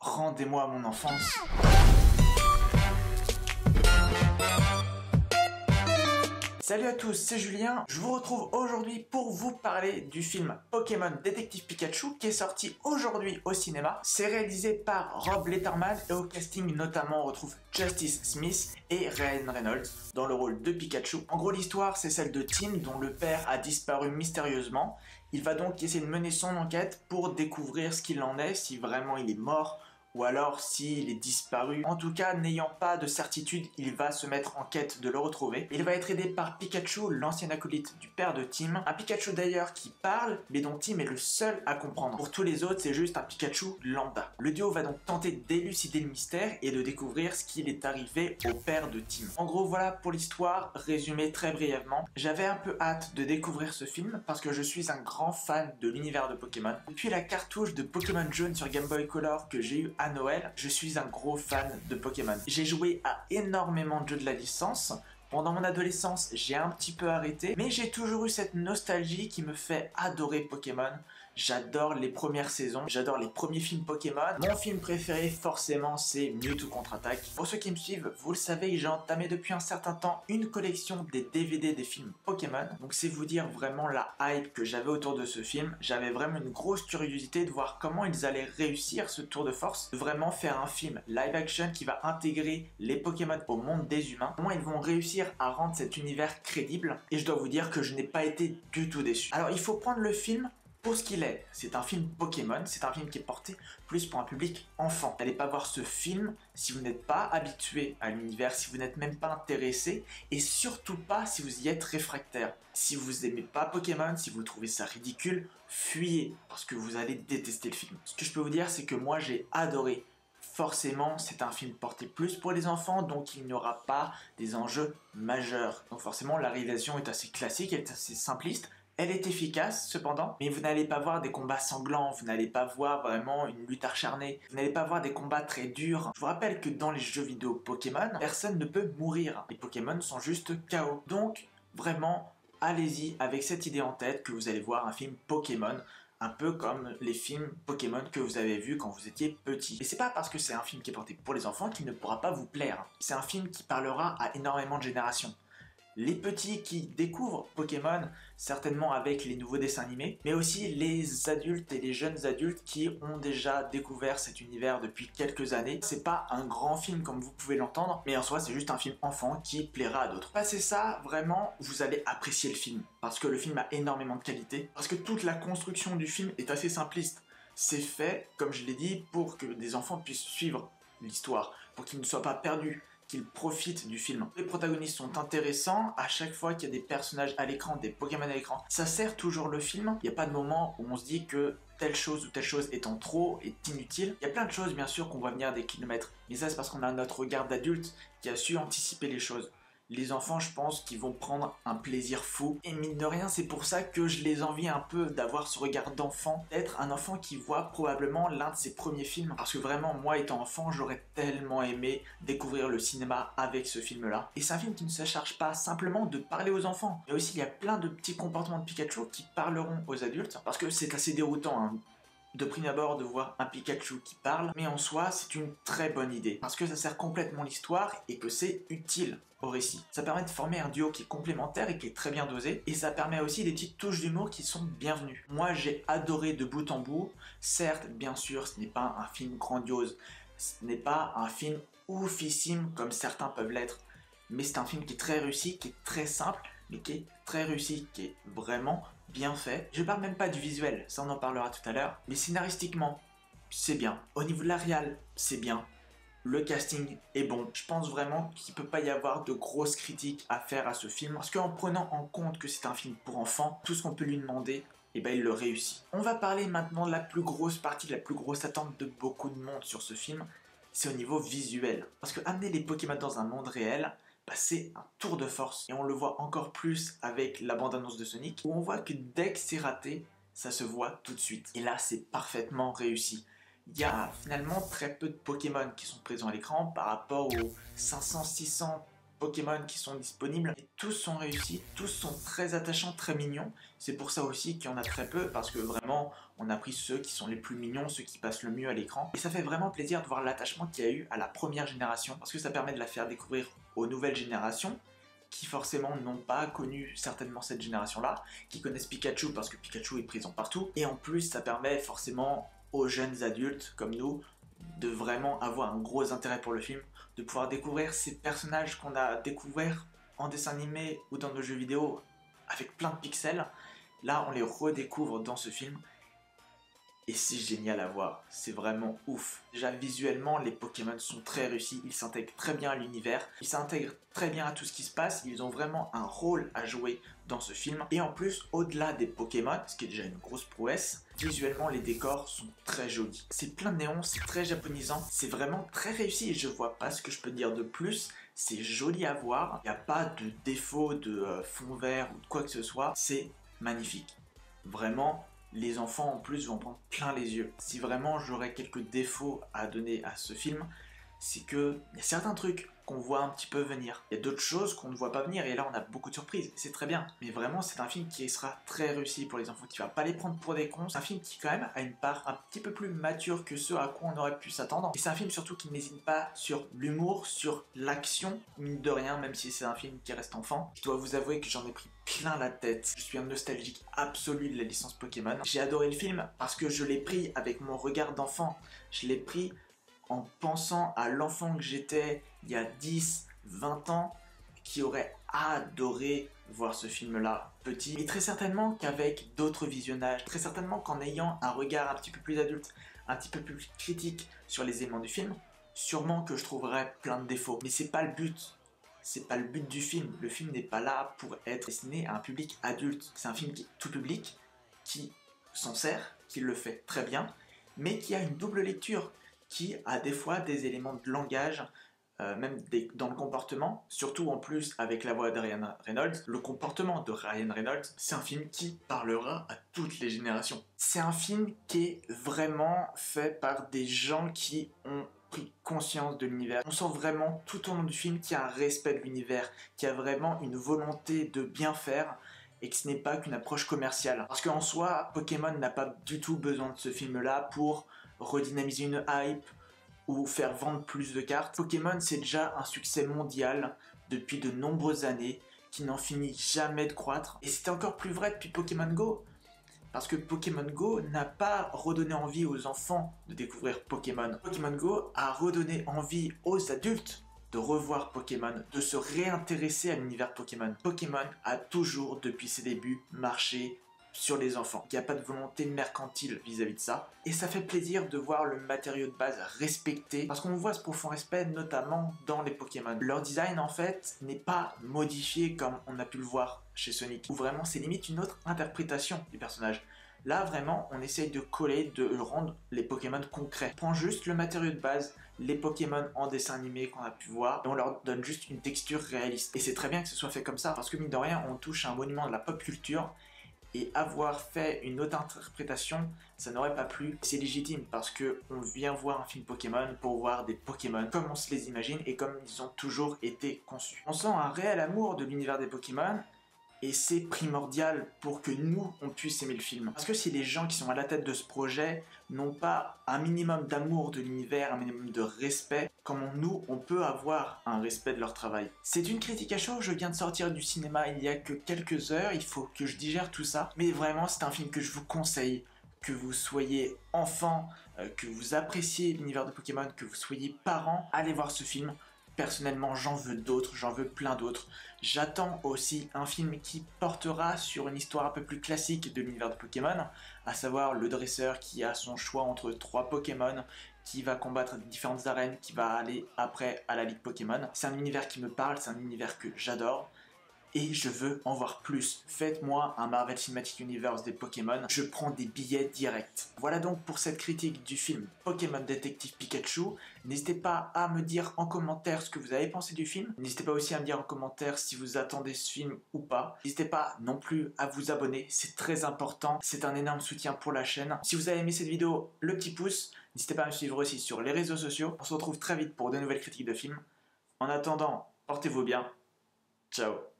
rendez-moi mon enfance. Salut à tous, c'est Julien, je vous retrouve aujourd'hui pour vous parler du film Pokémon Détective Pikachu qui est sorti aujourd'hui au cinéma. C'est réalisé par Rob Letterman et au casting notamment on retrouve Justice Smith et Ryan Reynolds dans le rôle de Pikachu. En gros l'histoire c'est celle de Tim dont le père a disparu mystérieusement. Il va donc essayer de mener son enquête pour découvrir ce qu'il en est, si vraiment il est mort ou alors s'il est disparu. En tout cas, n'ayant pas de certitude, il va se mettre en quête de le retrouver. Il va être aidé par Pikachu, l'ancien acolyte du père de Tim. Un Pikachu d'ailleurs qui parle, mais dont Tim est le seul à comprendre. Pour tous les autres, c'est juste un Pikachu lambda. Le duo va donc tenter d'élucider le mystère et de découvrir ce qu'il est arrivé au père de Tim. En gros, voilà pour l'histoire, résumé très brièvement. J'avais un peu hâte de découvrir ce film parce que je suis un grand fan de l'univers de Pokémon. Depuis la cartouche de Pokémon Jaune sur Game Boy Color que j'ai eu à Noël, je suis un gros fan de Pokémon. J'ai joué à énormément de jeux de la licence. Pendant mon adolescence, j'ai un petit peu arrêté, mais j'ai toujours eu cette nostalgie qui me fait adorer Pokémon. J'adore les premières saisons, j'adore les premiers films Pokémon. Mon film préféré, forcément, c'est Mewtwo Contre-Attaque. Pour ceux qui me suivent, vous le savez, j'ai entamé depuis un certain temps une collection des DVD des films Pokémon. Donc c'est vous dire vraiment la hype que j'avais autour de ce film. J'avais vraiment une grosse curiosité de voir comment ils allaient réussir ce tour de force, de vraiment faire un film live action qui va intégrer les Pokémon au monde des humains. Comment ils vont réussir à rendre cet univers crédible. Et je dois vous dire que je n'ai pas été du tout déçu. Alors il faut prendre le film pour ce qu'il est. C'est un film Pokémon, c'est un film qui est porté plus pour un public enfant. N'allez pas voir ce film si vous n'êtes pas habitué à l'univers, si vous n'êtes même pas intéressé, et surtout pas si vous y êtes réfractaire. Si vous aimez pas Pokémon, si vous trouvez ça ridicule, fuyez, parce que vous allez détester le film. Ce que je peux vous dire, c'est que moi j'ai adoré. Forcément, c'est un film porté plus pour les enfants, donc il n'y aura pas des enjeux majeurs. Donc forcément, la réalisation est assez classique, elle est assez simpliste. Elle est efficace cependant, mais vous n'allez pas voir des combats sanglants, vous n'allez pas voir vraiment une lutte acharnée, vous n'allez pas voir des combats très durs. Je vous rappelle que dans les jeux vidéo Pokémon, personne ne peut mourir. Les Pokémon sont juste KO. Donc vraiment, allez-y avec cette idée en tête que vous allez voir un film Pokémon, un peu comme les films Pokémon que vous avez vus quand vous étiez petit. Et c'est pas parce que c'est un film qui est porté pour les enfants qu'il ne pourra pas vous plaire. C'est un film qui parlera à énormément de générations. Les petits qui découvrent Pokémon, certainement avec les nouveaux dessins animés, mais aussi les adultes et les jeunes adultes qui ont déjà découvert cet univers depuis quelques années. C'est pas un grand film comme vous pouvez l'entendre, mais en soi c'est juste un film enfant qui plaira à d'autres. Passez ça, vraiment, vous allez apprécier le film, parce que le film a énormément de qualité, parce que toute la construction du film est assez simpliste. C'est fait, comme je l'ai dit, pour que des enfants puissent suivre l'histoire, pour qu'ils ne soient pas perdus, qu'ils profitent du film. Les protagonistes sont intéressants, à chaque fois qu'il y a des personnages à l'écran, des Pokémon à l'écran, ça sert toujours le film. Il n'y a pas de moment où on se dit que telle chose ou telle chose étant trop est inutile. Il y a plein de choses bien sûr qu'on voit venir des kilomètres, mais ça c'est parce qu'on a notre regard d'adulte qui a su anticiper les choses. Les enfants, je pense qu'ils vont prendre un plaisir fou. Et mine de rien, c'est pour ça que je les envie un peu d'avoir ce regard d'enfant, d'être un enfant qui voit probablement l'un de ses premiers films. Parce que vraiment, moi étant enfant, j'aurais tellement aimé découvrir le cinéma avec ce film-là. Et c'est un film qui ne se charge pas simplement de parler aux enfants. Mais aussi, il y a plein de petits comportements de Pikachu qui parleront aux adultes. Parce que c'est assez déroutant, hein, de prime abord de voir un Pikachu qui parle, mais en soi c'est une très bonne idée parce que ça sert complètement l'histoire et que c'est utile au récit. Ça permet de former un duo qui est complémentaire et qui est très bien dosé, et ça permet aussi des petites touches d'humour qui sont bienvenues. Moi j'ai adoré de bout en bout. Certes, bien sûr, ce n'est pas un film grandiose, ce n'est pas un film oufissime comme certains peuvent l'être, mais c'est un film qui est très réussi, qui est très simple, mais qui est très réussi, qui est vraiment bien fait. Je parle même pas du visuel, ça on en parlera tout à l'heure, mais scénaristiquement, c'est bien. Au niveau de la réal, c'est bien. Le casting est bon. Je pense vraiment qu'il ne peut pas y avoir de grosses critiques à faire à ce film, parce qu'en prenant en compte que c'est un film pour enfants, tout ce qu'on peut lui demander, et ben il le réussit. On va parler maintenant de la plus grosse partie, de la plus grosse attente de beaucoup de monde sur ce film, c'est au niveau visuel. Parce que amener les Pokémon dans un monde réel, bah, c'est un tour de force. Et on le voit encore plus avec la bande-annonce de Sonic, où on voit que dès que c'est raté, ça se voit tout de suite. Et là, c'est parfaitement réussi. Il y a finalement très peu de Pokémon qui sont présents à l'écran par rapport aux 500-600 Pokémon qui sont disponibles et tous sont réussis, tous sont très attachants, très mignons. C'est pour ça aussi qu'il y en a très peu parce que vraiment on a pris ceux qui sont les plus mignons, ceux qui passent le mieux à l'écran. Et ça fait vraiment plaisir de voir l'attachement qu'il y a eu à la première génération parce que ça permet de la faire découvrir aux nouvelles générations qui forcément n'ont pas connu certainement cette génération-là, qui connaissent Pikachu parce que Pikachu est présent partout. Et en plus ça permet forcément aux jeunes adultes comme nous de vraiment avoir un gros intérêt pour le film, de pouvoir découvrir ces personnages qu'on a découverts en dessin animé ou dans nos jeux vidéo avec plein de pixels. Là, on les redécouvre dans ce film et c'est génial à voir, c'est vraiment ouf. Déjà visuellement, les Pokémon sont très réussis, ils s'intègrent très bien à l'univers, ils s'intègrent très bien à tout ce qui se passe, ils ont vraiment un rôle à jouer dans ce film. Et en plus, au-delà des Pokémon, ce qui est déjà une grosse prouesse, visuellement les décors sont très jolis. C'est plein de néons, c'est très japonisant, c'est vraiment très réussi et je vois pas ce que je peux dire de plus. C'est joli à voir, il n'y a pas de défaut de fond vert ou de quoi que ce soit, c'est magnifique. Vraiment, les enfants en plus vont prendre plein les yeux. Si vraiment j'aurais quelques défauts à donner à ce film, c'est que il y a certains trucs qu'on voit un petit peu venir. Il y a d'autres choses qu'on ne voit pas venir et là on a beaucoup de surprises. C'est très bien. Mais vraiment c'est un film qui sera très réussi pour les enfants, qui va pas les prendre pour des cons. C'est un film qui quand même a une part un petit peu plus mature que ce à quoi on aurait pu s'attendre. Et c'est un film surtout qui n'hésite pas sur l'humour, sur l'action, mine de rien, même si c'est un film qui reste enfant. Je dois vous avouer que j'en ai pris plein la tête. Je suis un nostalgique absolu de la licence Pokémon. J'ai adoré le film parce que je l'ai pris avec mon regard d'enfant. Je l'ai pris en pensant à l'enfant que j'étais il y a 10, 20 ans, qui aurait adoré voir ce film-là petit. Et très certainement qu'avec d'autres visionnages, très certainement qu'en ayant un regard un petit peu plus adulte, un petit peu plus critique sur les éléments du film, sûrement que je trouverais plein de défauts. Mais c'est pas le but. C'est pas le but du film. Le film n'est pas là pour être destiné à un public adulte. C'est un film qui est tout public, qui s'en sert, qui le fait très bien, mais qui a une double lecture, qui a des fois des éléments de langage, même dans le comportement, surtout en plus avec la voix de Ryan Reynolds. Le comportement de Ryan Reynolds, c'est un film qui parlera à toutes les générations. C'est un film qui est vraiment fait par des gens qui ont pris conscience de l'univers. On sent vraiment tout au long du film qu'il y a un respect de l'univers, qu'il y a vraiment une volonté de bien faire, et que ce n'est pas qu'une approche commerciale. Parce qu'en soi, Pokémon n'a pas du tout besoin de ce film-là pour redynamiser une hype ou faire vendre plus de cartes. Pokémon, c'est déjà un succès mondial depuis de nombreuses années, qui n'en finit jamais de croître. Et c'était encore plus vrai depuis Pokémon Go, parce que Pokémon Go n'a pas redonné envie aux enfants de découvrir Pokémon. Pokémon Go a redonné envie aux adultes de revoir Pokémon, de se réintéresser à l'univers Pokémon. Pokémon a toujours, depuis ses débuts, marché sur les enfants. Il n'y a pas de volonté mercantile vis-à-vis de ça. Et ça fait plaisir de voir le matériau de base respecté, parce qu'on voit ce profond respect notamment dans les Pokémon. Leur design en fait n'est pas modifié comme on a pu le voir chez Sonic, où vraiment c'est limite une autre interprétation du personnage. Là vraiment on essaye de coller, de rendre les Pokémon concrets. On prend juste le matériau de base, les Pokémon en dessin animé qu'on a pu voir, et on leur donne juste une texture réaliste. Et c'est très bien que ce soit fait comme ça, parce que mine de rien on touche à un monument de la pop culture, et avoir fait une autre interprétation, ça n'aurait pas plu. C'est légitime parce que on vient voir un film Pokémon pour voir des Pokémon comme on se les imagine et comme ils ont toujours été conçus. On sent un réel amour de l'univers des Pokémon et c'est primordial pour que nous, on puisse aimer le film. Parce que si les gens qui sont à la tête de ce projet n'ont pas un minimum d'amour de l'univers, un minimum de respect, comment nous, on peut avoir un respect de leur travail? C'est une critique à chaud, je viens de sortir du cinéma il y a que quelques heures, il faut que je digère tout ça. Mais vraiment, c'est un film que je vous conseille, que vous soyez enfant, que vous appréciez l'univers de Pokémon, que vous soyez parent, allez voir ce film. Personnellement, j'en veux d'autres, j'en veux plein d'autres. J'attends aussi un film qui portera sur une histoire un peu plus classique de l'univers de Pokémon, à savoir le dresseur qui a son choix entre 3 Pokémon, qui va combattre différentes arènes, qui va aller après à la Ligue Pokémon. C'est un univers qui me parle, c'est un univers que j'adore. Et je veux en voir plus. Faites-moi un Marvel Cinematic Universe des Pokémon, je prends des billets directs. Voilà donc pour cette critique du film Pokémon Détective Pikachu. N'hésitez pas à me dire en commentaire ce que vous avez pensé du film. N'hésitez pas aussi à me dire en commentaire si vous attendez ce film ou pas. N'hésitez pas non plus à vous abonner, c'est très important. C'est un énorme soutien pour la chaîne. Si vous avez aimé cette vidéo, le petit pouce. N'hésitez pas à me suivre aussi sur les réseaux sociaux. On se retrouve très vite pour de nouvelles critiques de films. En attendant, portez-vous bien, ciao.